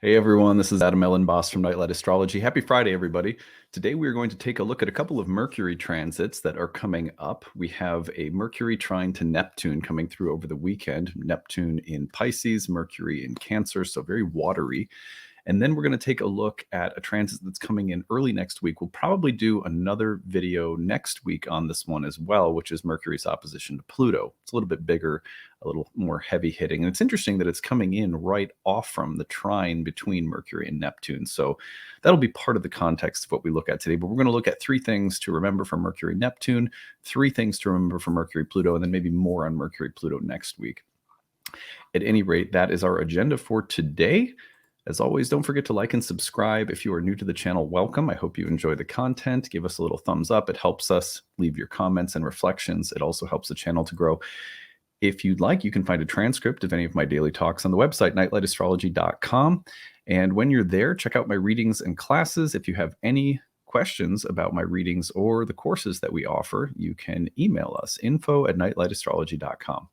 Hey everyone, this is Adam Elenbaas from Nightlight Astrology. Happy Friday, everybody. Today we are going to take a look at a couple of Mercury transits that are coming up. We have a Mercury trine to Neptune coming through over the weekend. Neptune in Pisces, Mercury in Cancer, so very watery. And then we're going to take a look at a transit that's coming in early next week. We'll probably do another video next week on this one as well, which is Mercury's opposition to Pluto. It's a little bit bigger, a little more heavy hitting. And it's interesting that it's coming in right off from the trine between Mercury and Neptune. So that'll be part of the context of what we look at today. But we're going to look at three things to remember for Mercury-Neptune, three things to remember for Mercury-Pluto, and then maybe more on Mercury-Pluto next week. At any rate, that is our agenda for today. As always, don't forget to like and subscribe. If you are new to the channel, welcome. I hope you enjoy the content. Give us a little thumbs up. It helps us. Leave your comments and reflections. It also helps the channel to grow. If you'd like, you can find a transcript of any of my daily talks on the website, nightlightastrology.com. And when you're there, check out my readings and classes. If you have any questions about my readings or the courses that we offer, you can email us, info@nightlightastrology.com.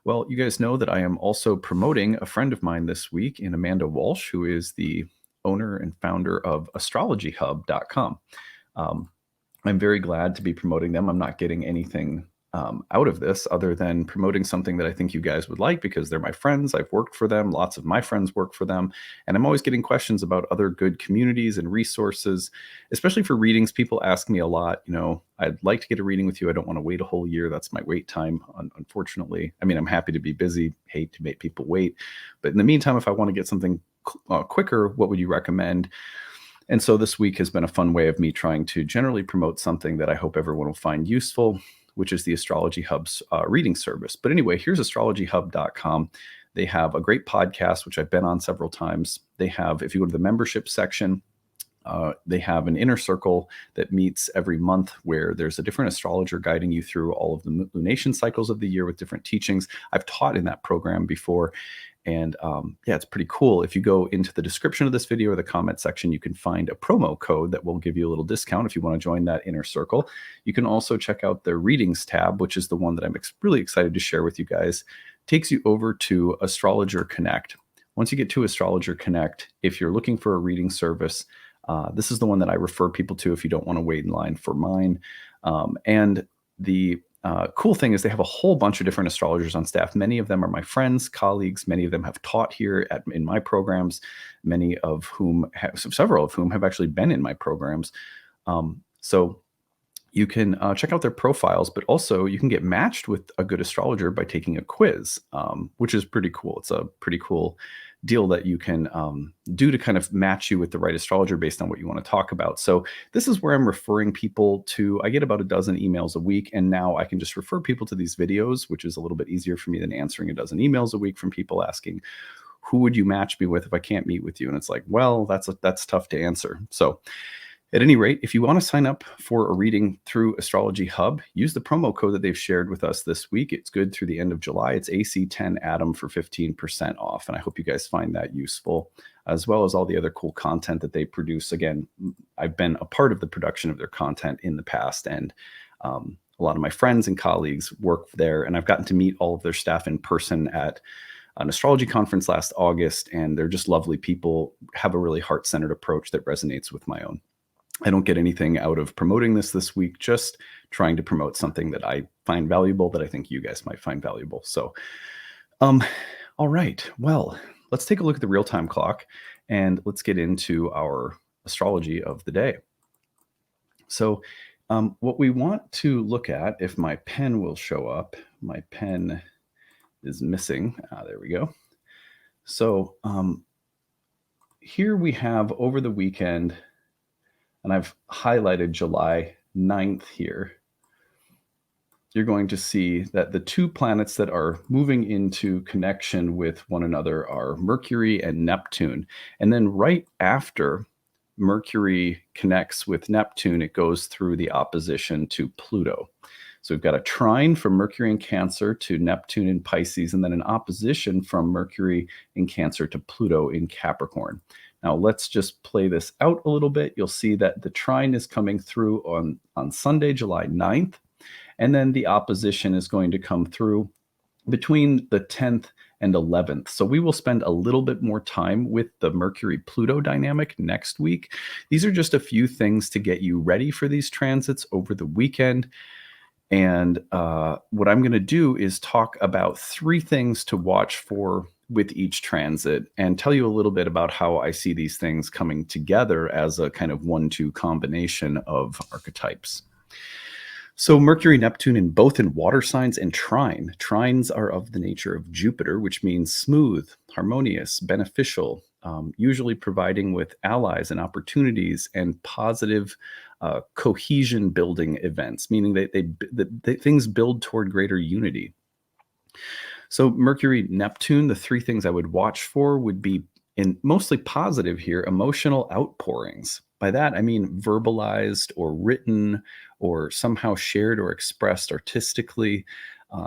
Well, you guys know that I am also promoting a friend of mine this week in Amanda Walsh, who is the owner and founder of astrologyhub.com. I'm very glad to be promoting them. I'm not getting anything out of this other than promoting something that I think you guys would like because they're my friends. I've worked for them. Lots of my friends work for them. And I'm always getting questions about other good communities and resources, especially for readings. People ask me a lot, I'd like to get a reading with you. I don't want to wait a whole year. That's my wait time, unfortunately. I mean, I'm happy to be busy, hate to make people wait. But in the meantime, if I want to get something quicker, what would you recommend? And so this week has been a fun way of me trying to generally promote something that I hope everyone will find useful, which is the Astrology Hub's reading service. But anyway, here's astrologyhub.com. They have a great podcast, which I've been on several times. They have, if you go to the membership section, they have an inner circle that meets every month where there's a different astrologer guiding you through all of the lunation cycles of the year with different teachings. I've taught in that program before. And yeah, it's pretty cool. If you go into the description of this video or the comment section, you can find a promo code that will give you a little discount if you want to join that inner circle. You can also check out the readings tab, which is the one that I'm really excited to share with you guys. It takes you over to Astrologer Connect. Once you get to Astrologer Connect, if you're looking for a reading service, this is the one that I refer people to if you don't want to wait in line for mine. And the cool thing is they have a whole bunch of different astrologers on staff. Many of them are my friends, colleagues. Many of them have taught here in my programs, several of whom have actually been in my programs. So you can check out their profiles, but also you can get matched with a good astrologer by taking a quiz, which is pretty cool. It's a pretty cool deal that you can do to kind of match you with the right astrologer based on what you want to talk about. So this is where I'm referring people to. I get about a dozen emails a week, and now I can just refer people to these videos, which is a little bit easier for me than answering a dozen emails a week from people asking, who would you match me with if I can't meet with you? And it's like, well, that's tough to answer. So at any rate, if you want to sign up for a reading through Astrology Hub, use the promo code that they've shared with us this week. It's good through the end of July. It's AC10ADAM for 15% off. And I hope you guys find that useful, as well as all the other cool content that they produce. Again, I've been a part of the production of their content in the past, and a lot of my friends and colleagues work there. And I've gotten to meet all of their staff in person at an astrology conference last August, and they're just lovely people, have a really heart-centered approach that resonates with my own. I don't get anything out of promoting this week, just trying to promote something that I find valuable, that I think you guys might find valuable. So, all right, well, let's take a look at the real-time clock and let's get into our astrology of the day. So what we want to look at, if my pen will show up, my pen is missing. There we go. So here we have over the weekend, and I've highlighted July 9th here, you're going to see that the two planets that are moving into connection with one another are Mercury and Neptune. And then right after Mercury connects with Neptune, it goes through the opposition to Pluto. So we've got a trine from Mercury in Cancer to Neptune in Pisces, and then an opposition from Mercury in Cancer to Pluto in Capricorn. Now let's just play this out a little bit. You'll see that the trine is coming through on Sunday, July 9th, and then the opposition is going to come through between the 10th and 11th. So we will spend a little bit more time with the Mercury-Pluto dynamic next week. These are just a few things to get you ready for these transits over the weekend. And what I'm going to do is talk about 3 things to watch for with each transit and tell you a little bit about how I see these things coming together as a kind of 1-2 combination of archetypes. So Mercury-Neptune in both in water signs and trine. Trines are of the nature of Jupiter, which means smooth, harmonious, beneficial, usually providing with allies and opportunities and positive cohesion building events, meaning that things build toward greater unity. So Mercury-Neptune, the 3 things I would watch for would be, in mostly positive here, emotional outpourings. By that, I mean verbalized or written or somehow shared or expressed artistically,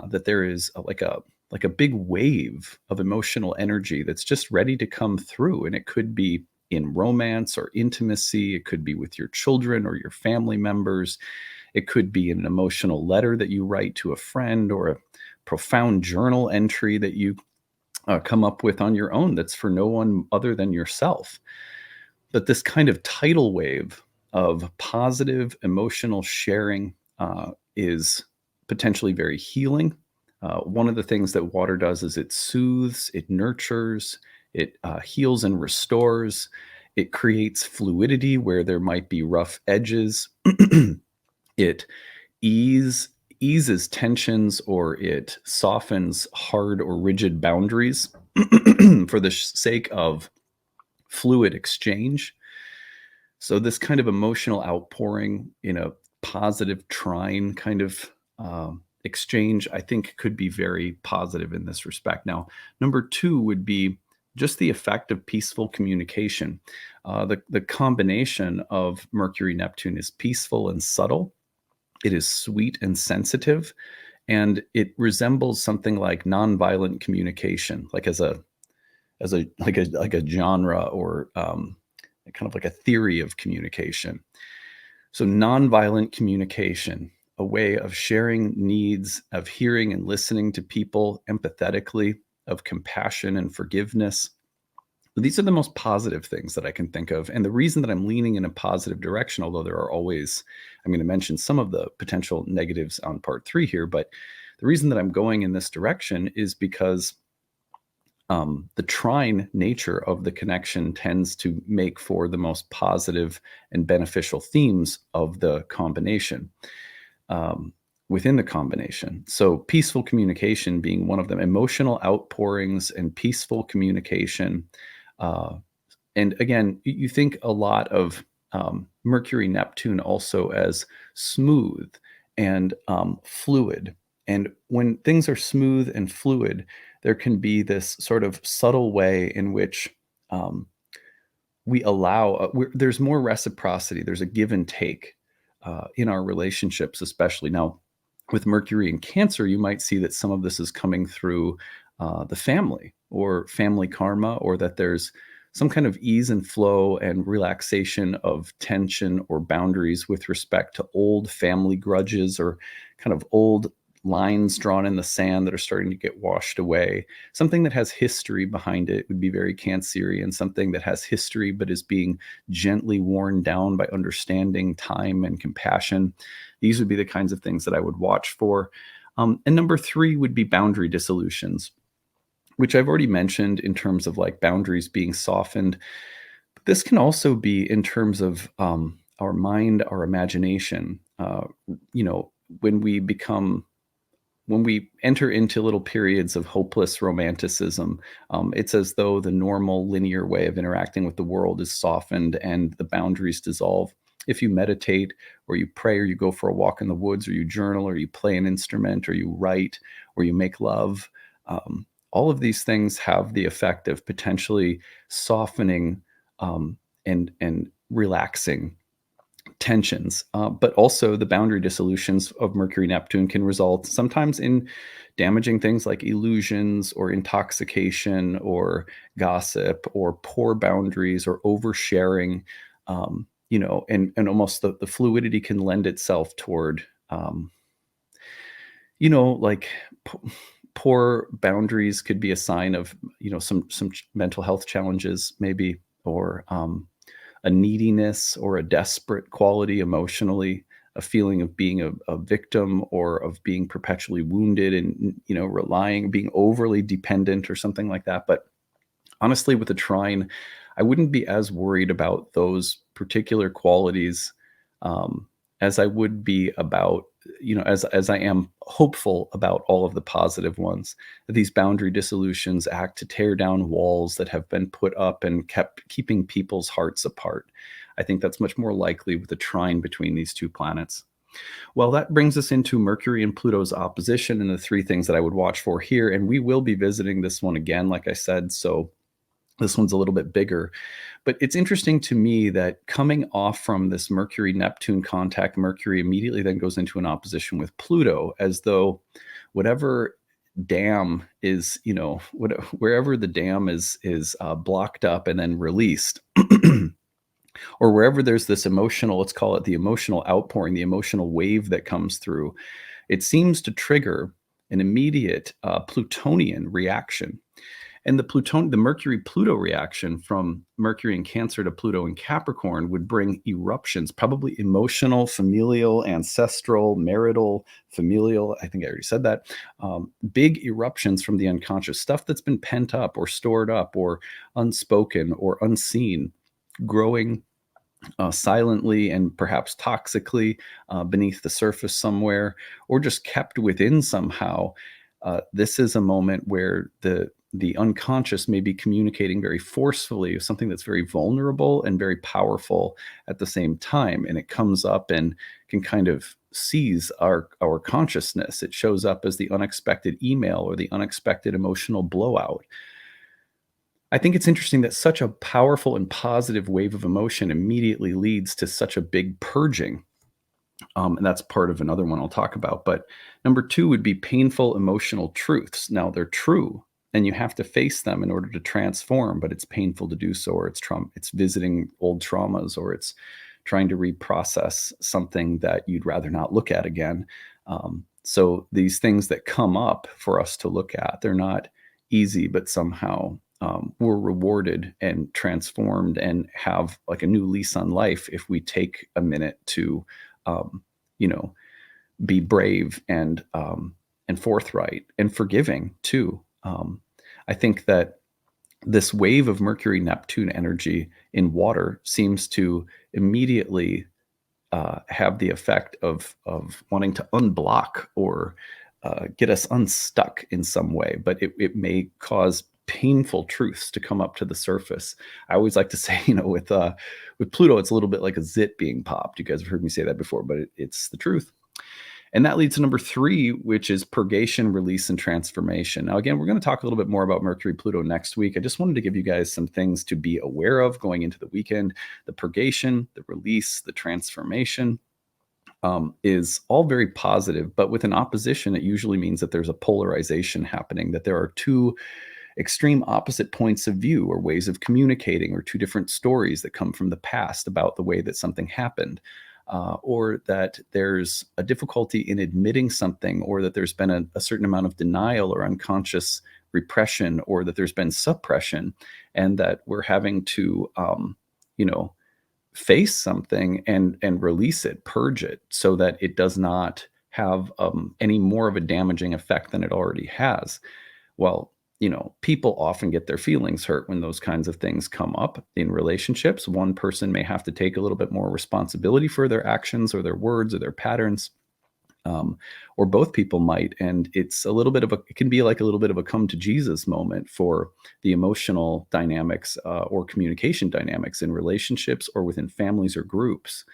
that there is like a big wave of emotional energy that's just ready to come through. And it could be in romance or intimacy. It could be with your children or your family members. It could be an emotional letter that you write to a friend or a profound journal entry that you come up with on your own that's for no one other than yourself. But this kind of tidal wave of positive emotional sharing is potentially very healing. One of the things that water does is it soothes, it nurtures, it heals and restores. It creates fluidity where there might be rough edges. It eases tensions, or it softens hard or rigid boundaries for the sake of fluid exchange. So this kind of emotional outpouring in a positive trine kind of exchange, I think, could be very positive in this respect. Now, number 2 would be just the effect of peaceful communication. The combination of Mercury-Neptune is peaceful and subtle. It is sweet and sensitive, and it resembles something like nonviolent communication, like as a genre, or kind of like a theory of communication. So nonviolent communication, a way of sharing needs, of hearing and listening to people empathetically, of compassion and forgiveness. These are the most positive things that I can think of. And the reason that I'm leaning in a positive direction, although there are always, I'm going to mention some of the potential negatives on part 3 here, but the reason that I'm going in this direction is because the trine nature of the connection tends to make for the most positive and beneficial themes of the combination, within the combination. So peaceful communication being one of them, emotional outpourings and peaceful communication. And again, you think a lot of Mercury-Neptune also as smooth and fluid. And when things are smooth and fluid, there can be this sort of subtle way in which we allow, there's more reciprocity, there's a give and take in our relationships, especially. Now, with Mercury in Cancer, you might see that some of this is coming through the family or family karma, or that there's some kind of ease and flow and relaxation of tension or boundaries with respect to old family grudges, or kind of old lines drawn in the sand that are starting to get washed away. Something that has history behind it would be very Cancerian. Something that has history but is being gently worn down by understanding, time, and compassion. These would be the kinds of things that I would watch for. And number 3 would be boundary dissolutions, which I've already mentioned in terms of like boundaries being softened. But this can also be in terms of our mind, our imagination. When we enter into little periods of hopeless romanticism, it's as though the normal linear way of interacting with the world is softened and the boundaries dissolve. If you meditate, or you pray, or you go for a walk in the woods, or you journal, or you play an instrument, or you write, or you make love, all of these things have the effect of potentially softening and relaxing tensions, but also the boundary dissolutions of Mercury-Neptune can result sometimes in damaging things like illusions or intoxication or gossip or poor boundaries or oversharing, and almost the fluidity can lend itself toward, like poor boundaries could be a sign of, some mental health challenges, maybe, or a neediness or a desperate quality emotionally, a feeling of being a victim or of being perpetually wounded and, relying, being overly dependent or something like that. But honestly, with the trine, I wouldn't be as worried about those particular qualities um, as I would be about, as I am hopeful about all of the positive ones. That these boundary dissolutions act to tear down walls that have been put up and kept keeping people's hearts apart. I think that's much more likely with the trine between these two planets. Well, that brings us into Mercury and Pluto's opposition and the three things that I would watch for here. And we will be visiting this one again, like I said. So this one's a little bit bigger. But it's interesting to me that coming off from this Mercury-Neptune contact, Mercury immediately then goes into an opposition with Pluto, as though whatever dam is, wherever the dam is blocked up and then released, or wherever there's this emotional, let's call it the emotional outpouring, the emotional wave that comes through, it seems to trigger an immediate Plutonian reaction. And the Mercury-Pluto reaction from Mercury in Cancer to Pluto in Capricorn would bring eruptions, probably emotional, familial, ancestral, marital, familial. I think I already said that. Big eruptions from the unconscious, stuff that's been pent up or stored up or unspoken or unseen, growing silently and perhaps toxically beneath the surface somewhere, or just kept within somehow. This is a moment where the unconscious may be communicating very forcefully, something that's very vulnerable and very powerful at the same time, and it comes up and can kind of seize our consciousness. It shows up as the unexpected email or the unexpected emotional blowout. I think it's interesting that such a powerful and positive wave of emotion immediately leads to such a big purging. And that's part of another one I'll talk about. But number two would be painful emotional truths. Now, they're true, and you have to face them in order to transform, but it's painful to do so, or it's visiting old traumas, or it's trying to reprocess something that you'd rather not look at again. So these things that come up for us to look at, they're not easy, but somehow we're rewarded and transformed and have like a new lease on life if we take a minute to um, be brave and forthright and forgiving too. I think that this wave of Mercury Neptune energy in water seems to immediately have the effect of wanting to unblock or get us unstuck in some way, but it may cause painful truths to come up to the surface. I always like to say, with Pluto, it's a little bit like a zit being popped. You guys have heard me say that before, but it's the truth. And that leads to number three, which is purgation, release, and transformation. Now, again, we're going to talk a little bit more about Mercury Pluto next week. I just wanted to give you guys some things to be aware of going into the weekend. The purgation, the release, the transformation is all very positive, but with an opposition, it usually means that there's a polarization happening, that there are two extreme opposite points of view or ways of communicating, or two different stories that come from the past about the way that something happened. Or that there's a difficulty in admitting something, or that there's been a certain amount of denial or unconscious repression, or that there's been suppression, and that we're having to, face something and release it, purge it, so that it does not have any more of a damaging effect than it already has. Well, people often get their feelings hurt when those kinds of things come up in relationships. One person may have to take a little bit more responsibility for their actions or their words or their patterns, or both people might. And it can be like a little bit of a come to Jesus moment for the emotional dynamics or communication dynamics in relationships or within families or groups.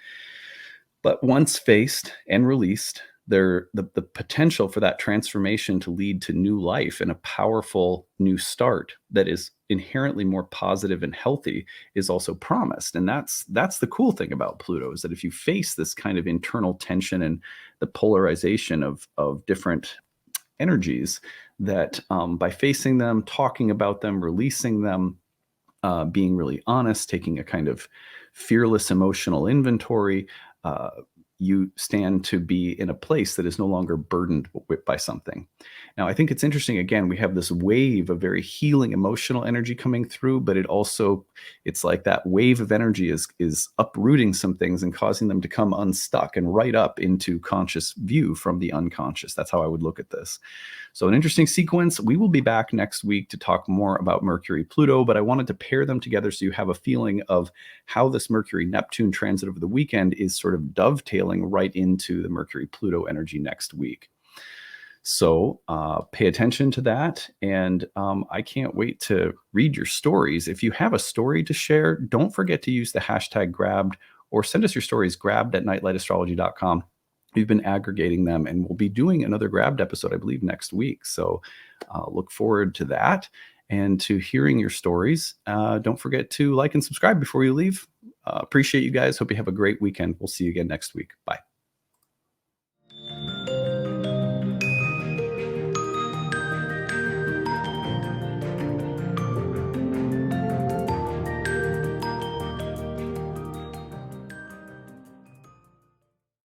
But once faced and released, the potential for that transformation to lead to new life and a powerful new start that is inherently more positive and healthy is also promised. And that's the cool thing about Pluto, is that if you face this kind of internal tension and the polarization of different energies, that by facing them, talking about them, releasing them, being really honest, taking a kind of fearless emotional inventory, you stand to be in a place that is no longer burdened by something. Now, I think it's interesting. Again, we have this wave of very healing emotional energy coming through, but it's like that wave of energy is uprooting some things and causing them to come unstuck and right up into conscious view from the unconscious. That's how I would look at this. So an interesting sequence. We will be back next week to talk more about Mercury-Pluto, but I wanted to pair them together so you have a feeling of how this Mercury-Neptune transit over the weekend is sort of dovetailing right into the Mercury-Pluto energy next week. So pay attention to that. And I can't wait to read your stories. If you have a story to share, don't forget to use the hashtag grabbed or send us your stories grabbed@nightlightastrology.com. We've been aggregating them, and we'll be doing another Grabbed episode, I believe, next week. So look forward to that and to hearing your stories. Don't forget to like and subscribe before you leave. Appreciate you guys. Hope you have a great weekend. We'll see you again next week. Bye.